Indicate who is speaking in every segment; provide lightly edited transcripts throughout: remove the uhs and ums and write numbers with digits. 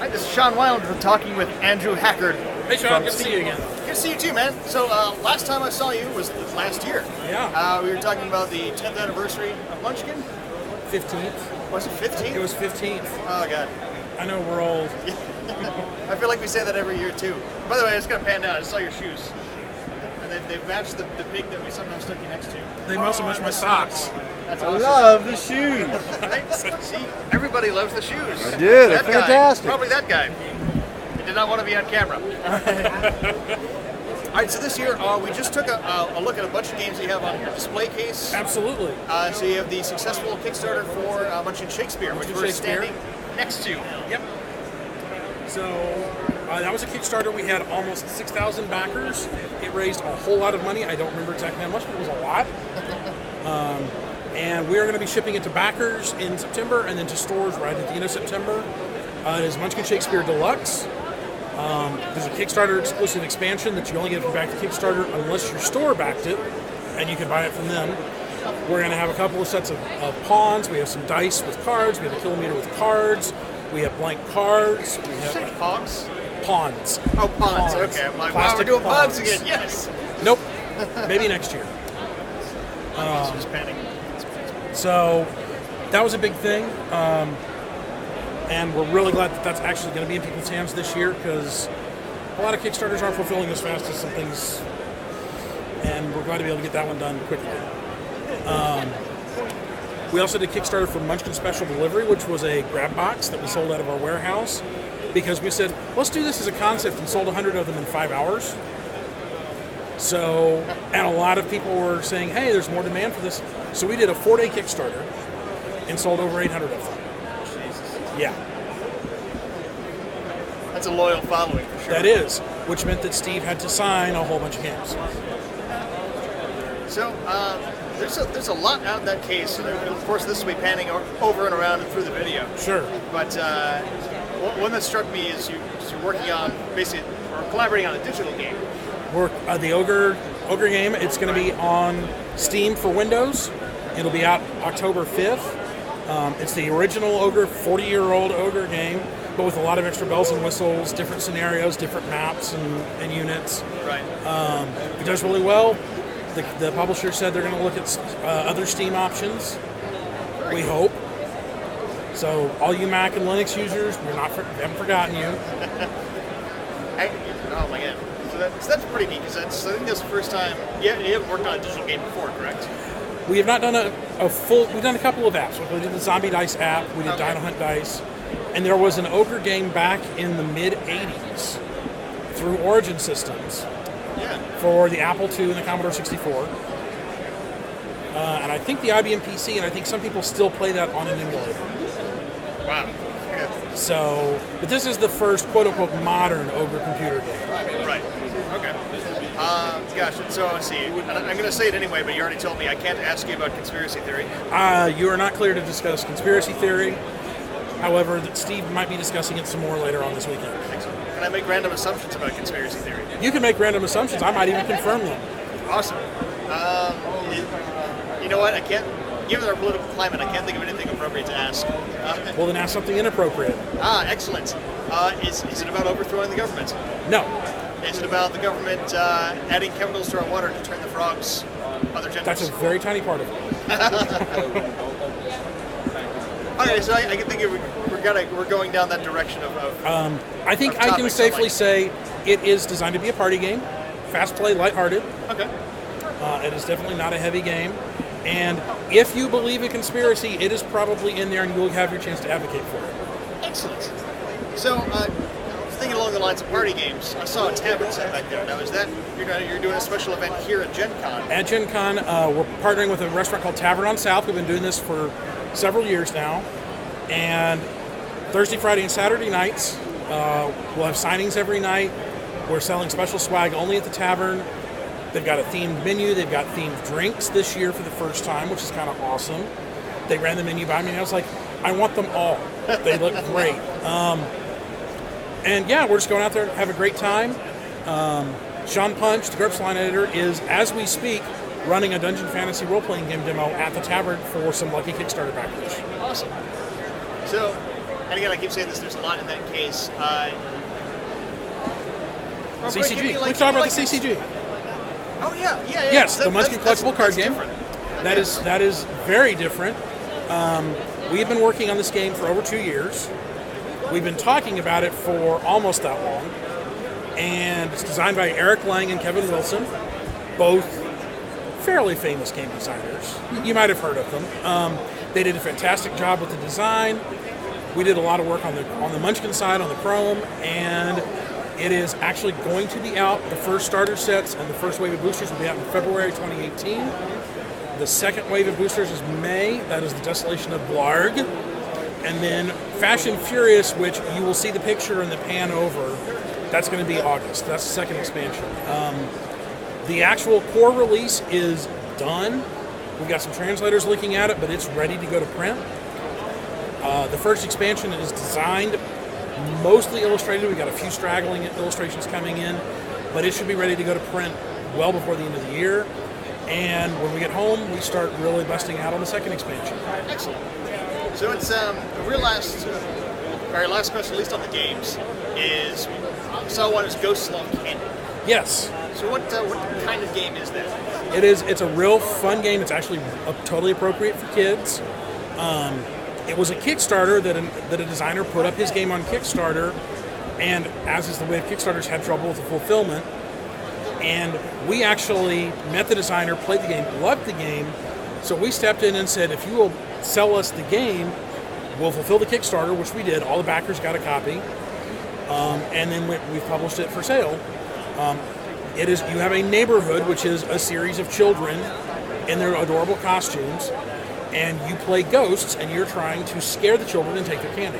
Speaker 1: Hi, this is Sean Wild. We're talking with Andrew Hackard.
Speaker 2: Hey, Sean. Good to see you again.
Speaker 1: Good to see you too, man. So last time I saw you was last year.
Speaker 2: Yeah.
Speaker 1: We were talking about the 10th anniversary of Munchkin.
Speaker 2: 15th.
Speaker 1: Was it 15th?
Speaker 2: It was 15th.
Speaker 1: Oh, God.
Speaker 2: I know we're old.
Speaker 1: I feel like we say that every year, too. By the way, I just got panned out. I saw your shoes. And they matched the pig that we sometimes stuck you next to.
Speaker 2: They also match my socks.
Speaker 1: That's
Speaker 3: I
Speaker 1: awesome.
Speaker 3: love the shoes.
Speaker 1: Right? See, everybody loves the shoes.
Speaker 3: I do. They're
Speaker 1: That guy,
Speaker 3: fantastic.
Speaker 1: probably that guy. He did not want to be on camera. All right, so this year we just took a look at a bunch of games you have on your display case.
Speaker 2: Absolutely.
Speaker 1: So you have the successful Kickstarter for Munchkin Shakespeare, which we're
Speaker 2: Shakespeare.
Speaker 1: standing next to.
Speaker 2: Yep. So that was a Kickstarter. We had almost 6,000 backers. It raised a whole lot of money. I don't remember exactly how much, but it was a lot. And we are going to be shipping it to backers in September and then to stores right at the end of September. It is Munchkin Shakespeare Deluxe. There's a Kickstarter exclusive expansion that you only get from back to Kickstarter unless your store backed it, and you can buy it from them. We're going to have a couple of sets of pawns. We have some dice with cards. We have a kilometer with cards. We have blank cards. We have
Speaker 1: Hogs?
Speaker 2: pawns.
Speaker 1: Oh, pawns. Okay. I'm like, wow, we're
Speaker 2: Plastic
Speaker 1: doing pawns
Speaker 2: pawns.
Speaker 1: again. Yes.
Speaker 2: Nope. Maybe next year.
Speaker 1: Just panning.
Speaker 2: So that was a big thing. And we're really glad that that's actually going to be in people's hands this year because a lot of Kickstarters aren't fulfilling as fast as some things. And we're glad to be able to get that one done quickly. We also did Kickstarter for Munchkin Special Delivery, which was a grab box that we sold out of our warehouse because we said, let's do this as a concept and sold 100 of them in 5 hours. So, and a lot of people were saying, hey, there's more demand for this. So we did a 4-day Kickstarter and sold over 800 of them. Yeah.
Speaker 1: That's a loyal following for sure.
Speaker 2: That is, which meant that Steve had to sign a whole bunch of games.
Speaker 1: So there's a lot out in that case, and of course this will be panning over and around and through the video.
Speaker 2: Sure.
Speaker 1: But one that struck me is you're working on basically or collaborating on a digital game.
Speaker 2: We're the Ogre game. It's going to be on Steam for Windows. It'll be out October 5th. It's the original Ogre, 40-year-old Ogre game, but with a lot of extra bells and whistles, different scenarios, different maps and units.
Speaker 1: Right.
Speaker 2: It does really well. The publisher said they're going to look at other Steam options. We hope. So all you Mac and Linux users, we haven't forgotten you.
Speaker 1: Oh my god. So that's pretty neat because I think that's the first time you haven't worked on a digital game before, correct?
Speaker 2: We have not done a full. We've done a couple of apps. We did the Zombie Dice app. We did Dino Hunt Dice, and there was an Ogre game back in the mid '80s through Origin Systems for the Apple II and the Commodore 64, and I think the IBM PC, and I think some people still play that on an emulator.
Speaker 1: Wow. Yeah.
Speaker 2: So, but this is the first quote-unquote modern Ogre computer game.
Speaker 1: Right. Okay. Gosh, so let's see. I'm going to say it anyway, but you already told me I can't ask you about conspiracy theory.
Speaker 2: You are not clear to discuss conspiracy theory. However, that Steve might be discussing it some more later on this weekend.
Speaker 1: Can I make random assumptions about conspiracy theory?
Speaker 2: You can make random assumptions. I might even confirm them.
Speaker 1: Awesome. You know what? I can't. Given our political climate, I can't think of anything appropriate to ask.
Speaker 2: Well, then ask something inappropriate.
Speaker 1: Excellent. Is it about overthrowing the government?
Speaker 2: No.
Speaker 1: Is it about the government adding chemicals to our water to turn the frogs other genders?
Speaker 2: That's a very tiny part of it.
Speaker 1: Okay, so I can think we're going down that direction of
Speaker 2: I think
Speaker 1: of
Speaker 2: I can
Speaker 1: topics,
Speaker 2: safely
Speaker 1: like-
Speaker 2: say it is designed to be a party game. Fast play, lighthearted.
Speaker 1: Okay.
Speaker 2: It is definitely not a heavy game. And if you believe in conspiracy, it is probably in there and you'll have your chance to advocate for it.
Speaker 1: Excellent. So, thinking along the lines of party games, I saw a tavern set back there. Now, is that you're doing a special event here at GenCon?
Speaker 2: At GenCon, we're partnering with a restaurant called Tavern on South. We've been doing this for several years now. And Thursday, Friday, and Saturday nights, we'll have signings every night. We're selling special swag only at the tavern. They've got a themed menu. They've got themed drinks this year for the first time, which is kind of awesome. They ran the menu by me, and I was like, I want them all. They look great. And yeah, we're just going out there and have a great time. Sean Punch, the GURPS line editor, is, as we speak, running a Dungeon Fantasy role-playing game demo at the tavern for some lucky Kickstarter backers.
Speaker 1: Awesome. So, and again, I keep saying this, there's a lot in that case.
Speaker 2: CCG. Let's talk about the CCG.
Speaker 1: Oh, yeah.
Speaker 2: Yes, the Munchkin collectible card game. That is very different. We have been working on this game for over 2 years. We've been talking about it for almost that long. And it's designed by Eric Lang and Kevin Wilson, both fairly famous game designers. You might have heard of them. They did a fantastic job with the design. We did a lot of work on the Munchkin side, on the Chrome, and it is actually going to be out. The first starter sets and the first wave of boosters will be out in February 2018. The second wave of boosters is May. That is the Desolation of Blarg. And then Fashion Furious, which you will see the picture in the pan over, that's going to be August. That's the second expansion. The actual core release is done. We've got some translators looking at it, but it's ready to go to print. The first expansion is designed, mostly illustrated. We've got a few straggling illustrations coming in, but it should be ready to go to print well before the end of the year. And when we get home, we start really busting out on the second expansion.
Speaker 1: Excellent. So it's our last question, at least on the games, is so one is Ghosts Love Candy.
Speaker 2: Yes.
Speaker 1: So what kind of game is that?
Speaker 2: It's a real fun game. It's actually totally appropriate for kids. It was a Kickstarter that a designer put up his game on Kickstarter, and as is the way of Kickstarters, had trouble with the fulfillment. And we actually met the designer, played the game, loved the game, so we stepped in and said, if you will sell us the game, we'll fulfill the Kickstarter, which we did. All the backers got a copy, and then we published it for sale. You have a neighborhood, which is a series of children in their adorable costumes, and you play ghosts, and you're trying to scare the children and take their candy.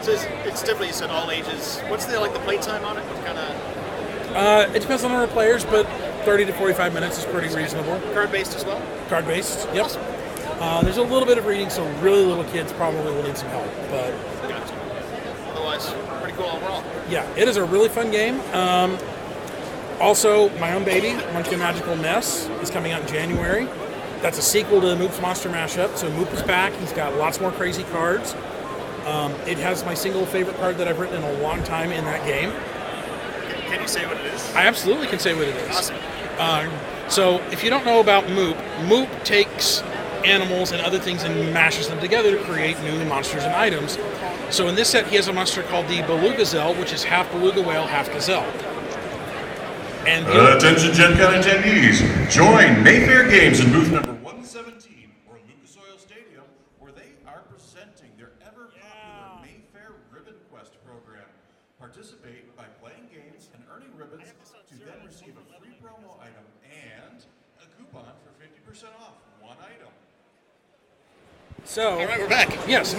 Speaker 1: So it's definitely, you said, all ages. What's the playtime on it? What kind of?
Speaker 2: It depends on the number of players, but 30 to 45 minutes is pretty reasonable.
Speaker 1: Card-based as well?
Speaker 2: Card-based, yep.
Speaker 1: Awesome.
Speaker 2: There's a little bit of reading, so really little kids probably will need some help. But
Speaker 1: gotcha. Otherwise, pretty cool overall.
Speaker 2: Yeah, it is a really fun game. Also, my own baby, Munchkin Magical Mess, is coming out in January. That's a sequel to Moop's Monster Mashup. So Moop is back. He's got lots more crazy cards. It has my single favorite card that I've written in a long time in that game.
Speaker 1: Can you say what it is?
Speaker 2: I absolutely can say what it is.
Speaker 1: Awesome.
Speaker 2: So if you don't know about Moop, Moop takes animals and other things and mashes them together to create new monsters and items. So in this set, he has a monster called the Beluga-Gazelle, which is half beluga whale, half gazelle. And
Speaker 3: attention GenCon attendees, join Mayfair Games in booth number 117 or Lucas Oil Stadium, where they are presenting their ever-popular Mayfair Ribbon Quest program. Participate by playing games and earning ribbons to then receive a free promo item and a coupon for 50% off one item.
Speaker 2: So,
Speaker 1: all right, we're back.
Speaker 2: Yes,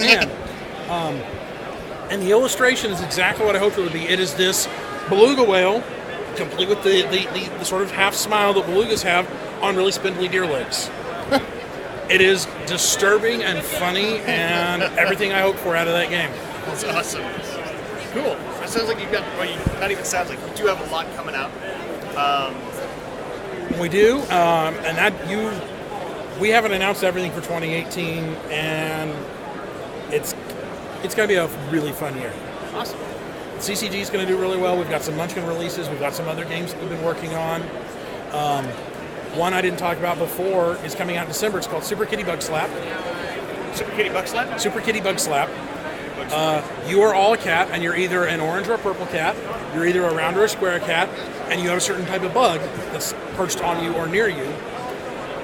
Speaker 2: and the illustration is exactly what I hoped it would be. It is this beluga whale, complete with the sort of half smile that belugas have on really spindly deer legs. It is disturbing and funny and everything I hoped for out of that game.
Speaker 1: That's awesome. Cool. It sounds like you've got, not even sounds like, you do have a lot coming out.
Speaker 2: We do, we haven't announced everything for 2018, and it's going to be a really fun year.
Speaker 1: Awesome.
Speaker 2: CCG is going to do really well. We've got some Munchkin releases. We've got some other games that we've been working on. One I didn't talk about before is coming out in December. It's called Super Kitty Bug Slap.
Speaker 1: Super Kitty Bug Slap?
Speaker 2: Super Kitty Bug Slap. You are all a cat, and you're either an orange or a purple cat. You're either a round or a square cat, and you have a certain type of bug that's perched on you or near you.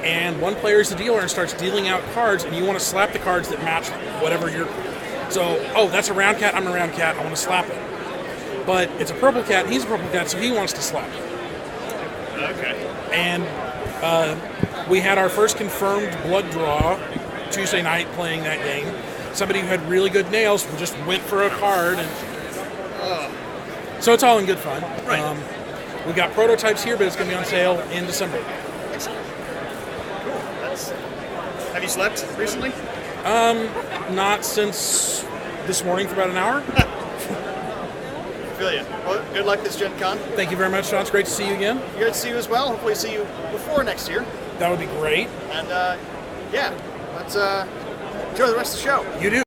Speaker 2: And one player is the dealer and starts dealing out cards, and you want to slap the cards that match whatever you're... So, that's a round cat, I'm a round cat, I want to slap it. But it's a purple cat, he's a purple cat, so he wants to slap it.
Speaker 1: Okay.
Speaker 2: And we had our first confirmed blood draw Tuesday night playing that game. Somebody who had really good nails just went for a card, and so it's all in good fun.
Speaker 1: Right.
Speaker 2: We got prototypes here, but it's going to be on sale in December.
Speaker 1: Cool. Have you slept recently?
Speaker 2: Not since this morning for about an hour.
Speaker 1: I feel you. Well, good luck this GenCon.
Speaker 2: Thank you very much, Sean. It's great to see you again.
Speaker 1: Good to see you as well. Hopefully see you before next year.
Speaker 2: That would be great.
Speaker 1: And let's Enjoy the rest of the show.
Speaker 2: You do.